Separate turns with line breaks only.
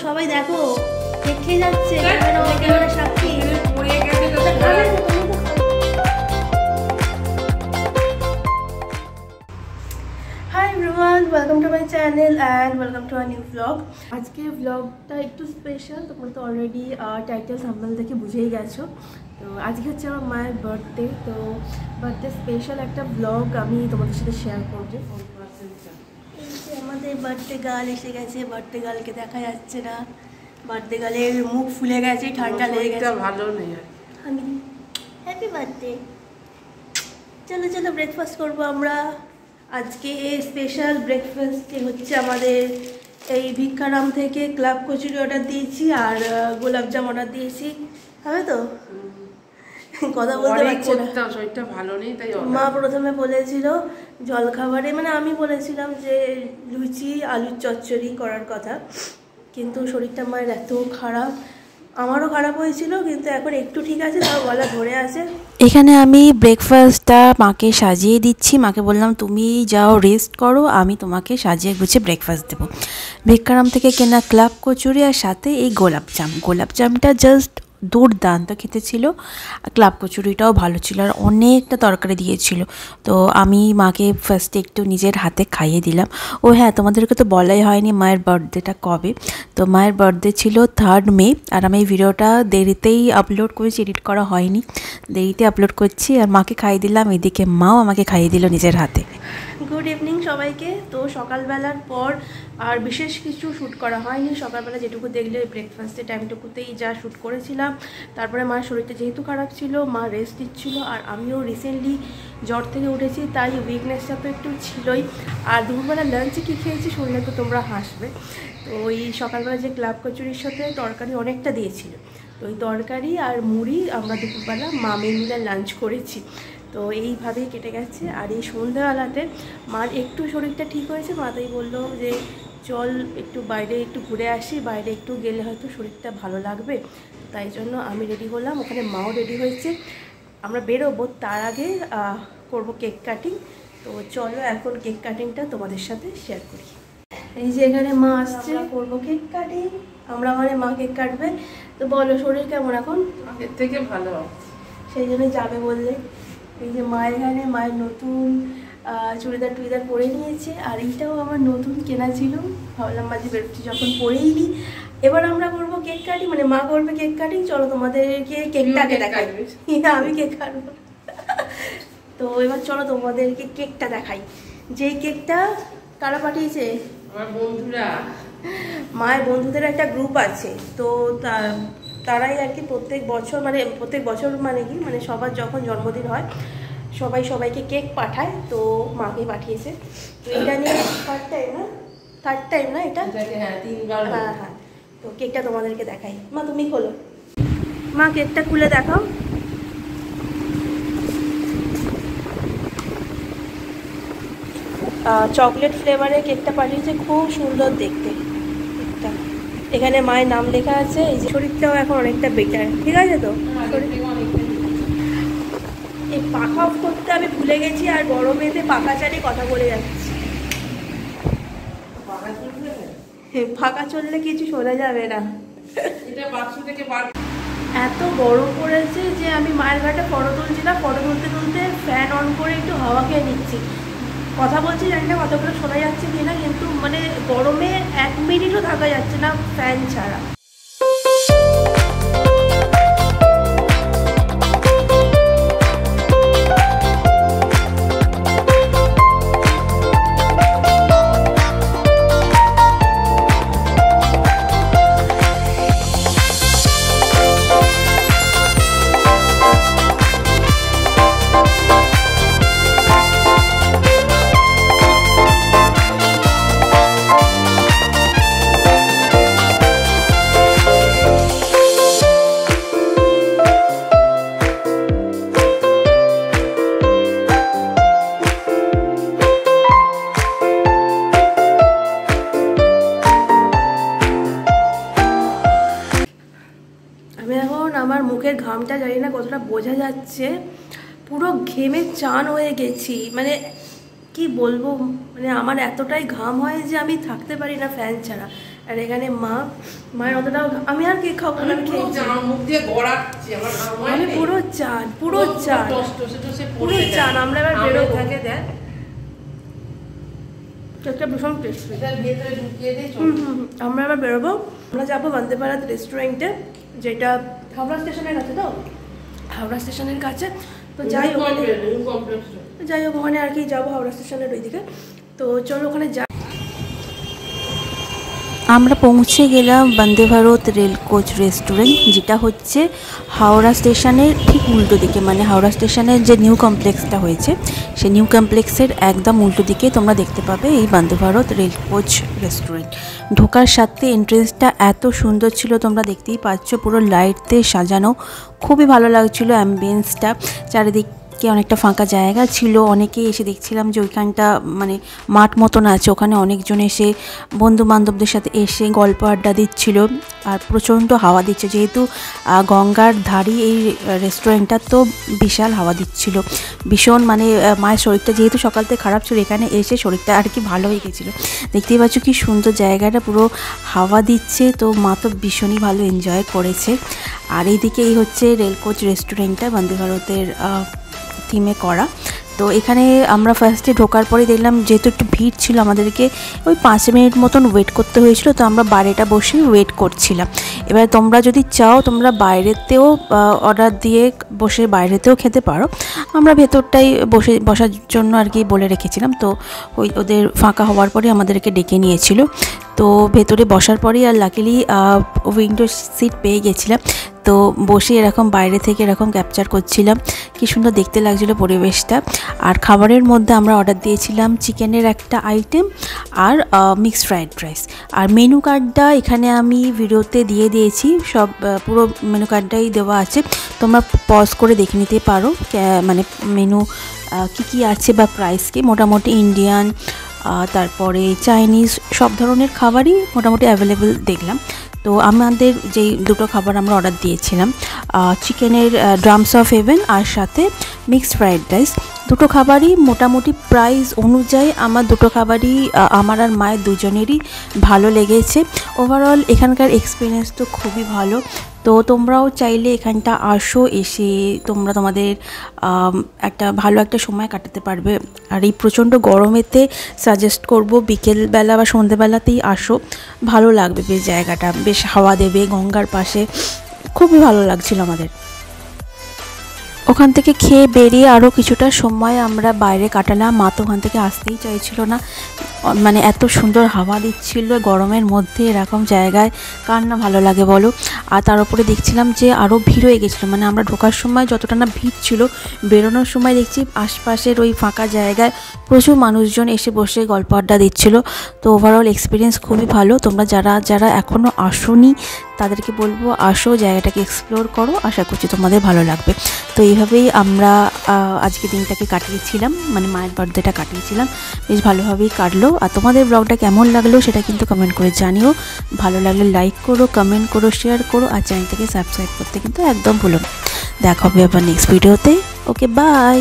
সবাই দেখো দেখে যাচ্ছে ক্যামেরা সাক্ষী পড়ে গেছে তো hi everyone, welcome to my channel and welcome to a new blog. আজকে ব্লগটা একটু স্পেশাল, তোমরা তো অলরেডি টাইটেল সাম্বল দেখে বুঝেই গেছো। তো আজকে হচ্ছে আমার মায়ের বার্থডে, তো বার্থডে স্পেশাল একটা ব্লগ আমি তোমাদের সাথে শেয়ার করবো। আমাদের বার্থডে গার্ল এসে গেছে, বার্থডে গার্লকে দেখা যাচ্ছে না, বার্থডে গার্লের মুখ ফুলে গেছে, ঠান্ডা লেগে গেছে, ভালো নেই। আমি হ্যাপি বার্থডে। চলো চলো ব্রেকফাস্ট করবো আমরা। আজকে স্পেশাল ব্রেকফাস্টে হচ্ছে আমাদের এই ভিক্ষারাম থেকে ক্লাব কচুরি অর্ডার দিয়েছি আর গোলাপজাম অর্ডার দিয়েছি। হবে তো? কথা বলতে পারছি না, শরীরটা ভালো নেই তাই। মা প্রথমে বলেছিল জলখাবারে, মানে আমি বলেছিলাম যে লুচি আলুর চচ্চড়ি করার কথা, কিন্তু শরীরটা মায়ের এত খারাপ, আমারও খারাপ হয়েছিল, কিন্তু এখন একটু ঠিক আছে, তাও গলা ধরে আছে।
এখানে আমি ব্রেকফাস্টটা মাকে সাজিয়ে দিচ্ছি। মাকে বললাম তুমি যাও রেস্ট করো, আমি তোমাকে সাজিয়ে গুছিয়ে ব্রেকফাস্ট দেবো। ভিক্ষারাম থেকে কেনা ক্লাব কচুরি আর সাথে এই গোলাপজামটা জাস্ট দুর্দান্ত খেতে ছিল। ক্লাব কচুরিটাও ভালো ছিল আর অনেকটা তরকারি দিয়েছিল। তো আমি মাকে ফার্স্টে একটু নিজের হাতে খাইয়ে দিলাম। ও হ্যাঁ, তোমাদেরকে তো বলাই হয়নি মায়ের বার্থডেটা কবে। তো মায়ের বার্থডে ছিল 3 মে, আর আমি এই ভিডিওটা দেরিতেই আপলোড করেছি, এডিট করা হয়নি, দেরিতে আপলোড করছি। আর মাকে খাইয়ে দিলাম, এদিকে মাও আমাকে খাইয়ে দিল নিজের হাতে।
গুড ইভিনিং সবাইকে। তো সকালবেলার পর আর বিশেষ কিছু শ্যুট করা হয়নি। সকালবেলা যেটুকু দেখলে ব্রেকফাস্টের টাইমটুকুতেই যা শ্যুট করেছিলাম। তারপরে মার শরীরটা যেহেতু খারাপ ছিল, মা রেস্ট দিচ্ছিলো, আর আমিও রিসেন্টলি জ্বর থেকে উঠেছি, তাই উইকনেসটা তো একটু ছিলই। আর দুপুরবেলা লাঞ্চে কী খেয়েছি শুনলে তো তোমরা হাসবে। তো ওই সকালবেলা যে ক্লাব কচুরির সাথে তরকারি অনেকটা দিয়েছিল, তো ওই তরকারি আর মুড়ি আমরা দুপুরবেলা মামে মিলে লাঞ্চ করেছি। তো এইভাবেই কেটে গেছে। আর এই সন্ধ্যাবেলাতে মার একটু শরীরটা ঠিক হয়েছে, মা তাই বললো যে চল একটু বাইরে একটু ঘুরে আসি, বাইরে একটু গেলে হয়তো শরীরটা ভালো লাগবে। তাই জন্য আমি রেডি হলাম, ওখানে মাও রেডি হয়েছে, আমরা বেরোবো। তার আগে করব কেক কাটিং। তো চলো এখন কেক কাটিংটা তোমাদের সাথে শেয়ার করি। এই যে এখানে মা আসছে, করব কেক কাটিং, আমরা মানে মা কেক কাটবে। তো বলো শরীর কেমন এখন?
এর থেকে ভালো,
সেই জন্য যাবে বললে। এই যে মা এখানে মায়ের নতুন চুড়িদার টুড়িদার পরে নিয়েছে, আর এইটাও আমার নতুন কেনা ছিল, ভাবলাম মাঝে বেরোচ্ছি যখন পরেই নি। এবার আমরা করবো কেক কাটিং, মানে মা করবে কেক কাটিং। চলো তোমাদেরকে কেকটাকে দেখাই, আমি কেক কাটবো। তো এবার চলো তোমাদেরকে কেকটা দেখাই। যে কেকটা কারা পাঠিয়েছে?
আমার বন্ধুরা,
মায়ের বন্ধুদের একটা গ্রুপ আছে, তো তারাই আর কি প্রত্যেক বছর মানে কি মানে সবার যখন জন্মদিন হয় সবাই সবাইকে কেক পাঠায়, তো মাকে পাঠিয়েছে। তো এটা নিয়ে থার্ড টাইম না এটা? হ্যাঁ হ্যাঁ। তো কেকটা তোমাদেরকে দেখাই। মা তুমি খোলো, মা কেকটা খুলে দেখাও। চকলেট ফ্লেভারে কেকটা পাঠিয়েছে, খুব সুন্দর দেখতে কেকটা। এখানে মায়ের নাম লেখা আছে। এই যে শরীরটাও এখন অনেকটা বেটার, ঠিক আছে তো? এই পাখা অফ করতে আমি ভুলে গেছি, আর গরমেতে পাখা চালিয়ে কথা বলে যাচ্ছি। ফাঁকা চললে কিছু শোনা যাবে না। এত গরম পড়েছে যে আমি মায়ের ঘাটে ফটো তুলছিলাম, ফটো তুলতে তুলতে ফ্যান অন করে একটু হাওয়া খেয়ে নিচ্ছি। কথা বলছি, জানি না কতগুলো শোনা যাচ্ছে কিনা, কিন্তু মানে গরমে 1 মিনিটও থাকা যাচ্ছে না ফ্যান ছাড়া। আমার মুখের ঘামটা জানি না কতটা বোঝা যাচ্ছে, পুরো ঘেমে চান হয়ে গেছি। মানে কি বলবো, মানে আমার এতটাই ঘাম হয় যে আমি থাকতে পারি না ফ্যান ছাড়া। আর এখানে মায়ের অতটাও আমি আর কি খাবো না, খেয়েছি
মুখ দিয়ে গড়াচ্ছি আমার
আমি পুরো চান আমরা এবার বেরোবো
থাকে দেখ
একটা ভীষণ টেস্টি।
ভেতরে ঢুকিয়ে দিয়ে
আমরা এবার বেরোবো, আমরা যাবো বন্দে ভারত রেস্টুরেন্টে, যেটা হাওড়া স্টেশনের কাছে। তো হাওড়া স্টেশনের কাছে তো যাই হোক ওখানে আর কি যাবো, হাওড়া স্টেশনের ওইদিকে। তো চলো ওখানে যাই।
আমরা পৌঁছে গেলাম Vande Bharat rail coach restaurant, যেটা হচ্ছে হাওড়া স্টেশনের ঠিক উল্টো দিকে, মানে হাওড়া স্টেশনের যে নিউ কমপ্লেক্সটা হয়েছে সেই নিউ কমপ্লেক্সের একদম উল্টো দিকে তোমরা দেখতে পাবে এই Vande Bharat rail coach restaurant. ঢোকার সাথে এন্ট্রেন্সটা এত সুন্দর ছিল, তোমরা দেখতেই পাচ্ছ, পুরো লাইট দিয়ে সাজানো, খুবই ভালো লাগছিলো অ্যাম্বিয়েন্সটা। চারিদিক অনেকটা ফাঁকা জায়গা ছিল, অনেকেই এসে দেখছিলাম যে ওইখানটা মানে মাঠ মতন আছে, ওখানে অনেকজন এসে বন্ধু বান্ধবদের সাথে এসে গল্প আড্ডা দিচ্ছিল। আর প্রচণ্ড হাওয়া দিচ্ছে, যেহেতু গঙ্গার ধারে এই রেস্টুরেন্টটা, তো বিশাল হাওয়া দিচ্ছিল ভীষণ। মানে মায়ের শরীরটা যেহেতু সকাল থেকে খারাপ ছিল, এখানে এসে শরীরটা আর কি ভালো হয়ে গেছিলো। দেখতেই পাচ্ছ কি সুন্দর জায়গাটা, পুরো হাওয়া দিচ্ছে, তো মা তো ভীষণই ভালো এনজয় করেছে। আর এইদিকে এই হচ্ছে রেল কোচ রেস্টুরেন্টটা বন্দে ভারতের থিমে করা। তো এখানে আমরা ফার্স্টে ঢোকার পরে দেখলাম যেহেতু একটু ভিড় ছিল, আমাদেরকে ওই 5 মিনিট মতন ওয়েট করতে হয়েছিল। তো আমরা বাইরেটা বসে ওয়েট করছিলাম। এবার তোমরা যদি চাও তোমরা বাইরেতেও অর্ডার দিয়ে বসে বাইরেতেও খেতে পারো, আমরা ভেতরটাই বসার জন্য আর কি বলে রেখেছিলাম। তো ওদের ফাঁকা হওয়ার পরে আমাদেরকে ডেকে নিয়েছিল। তো ভেতরে বসার পরেই আর লাকিলি উইন্ডো সিট পেয়ে গেছিলাম। তো বসে এরকম বাইরে থেকে এরকম ক্যাপচার করছিলাম, কি সুন্দর দেখতে লাগছিলো পরিবেশটা। আর খাবারের মধ্যে আমরা অর্ডার দিয়েছিলাম চিকেনের একটা আইটেম আর মিক্সড ফ্রাইড রাইস। আর মেনু কার্ডটা এখানে আমি ভিডিওতে দিয়ে দিয়েছি, সব পুরো মেনু কার্ডটাই দেওয়া আছে, তোমরা পজ করে দেখে নিতে পারো মানে মেনু কী আছে বা প্রাইস কি। মোটামুটি ইন্ডিয়ান তারপরে চাইনিজ সব ধরনের খাবারই মোটামুটি অ্যাভেলেবেল দেখলাম। তো আমাদের যেই দুটো খাবার আমরা অর্ডার দিয়েছিলাম, চিকেনের ড্রামস অফ হেভেন আর সাথে মিক্সড ফ্রাইড রাইস, দুটো খাবারই মোটামুটি প্রাইস অনুযায়ী আমার দুটো খাবারই আমার আর মায়ের দুজনেরই ভালো লেগেছে। ওভারঅল এখানকার এক্সপিরিয়েন্স তো খুবই ভালো। তো তোমরাও চাইলে এখানটা আসো, এসে তোমরা তোমাদের একটা ভালো একটা সময় কাটাতে পারবে। আর এই প্রচণ্ড গরমেতে সাজেস্ট করব বিকেলবেলা বা সন্ধ্যেবেলাতেই আসো, ভালো লাগবে বেশ জায়গাটা, বেশ হাওয়া দেবে গঙ্গার পাশে, খুবই ভালো লাগছিল আমাদের। ওখান থেকে খেয়ে বেরিয়ে আরও কিছুটা সময় আমরা বাইরে কাটালাম। মা তো ওখান থেকে আসতেই চাইছিল না, মানে এত সুন্দর হাওয়া দিচ্ছিল গরমের মধ্যে, এরকম জায়গায় কার না ভালো লাগে বলো। আর তার উপরে দেখছিলাম যে আরও ভিড় হয়ে গেছিলো, মানে আমরা ঢোকার সময় যতটা না ভিড় ছিল, বেরোনোর সময় দেখছি আশপাশের ওই ফাঁকা জায়গায় প্রচুর মানুষজন এসে বসে গল্প আড্ডা দিচ্ছিলো। তো ওভারঅল এক্সপিরিয়েন্স খুবই ভালো। তোমরা যারা এখনও আসোনি তাদেরকে বলবো আসো, জায়গাটাকে এক্সপ্লোর করো, আশা করছি তোমাদের ভালো লাগবে। তো এইভাবেই আমরা আজকে দিনটাকে কাটিয়েছিলাম, মানে মায়ের বার্থডেটা কাটিয়েছিলাম, বেশ ভালোভাবেই কাটলো। আর তোমাদের ব্লগটা কেমন লাগলো সেটা কিন্তু কমেন্ট করে জানিও। ভালো লাগলে লাইক করো, কমেন্ট করো, শেয়ার করো, আর চ্যানেলটাকে সাবস্ক্রাইব করতে কিন্তু একদম ভুলো না। দেখা হবে আবার নেক্সট ভিডিওতে। ওকে, বাই।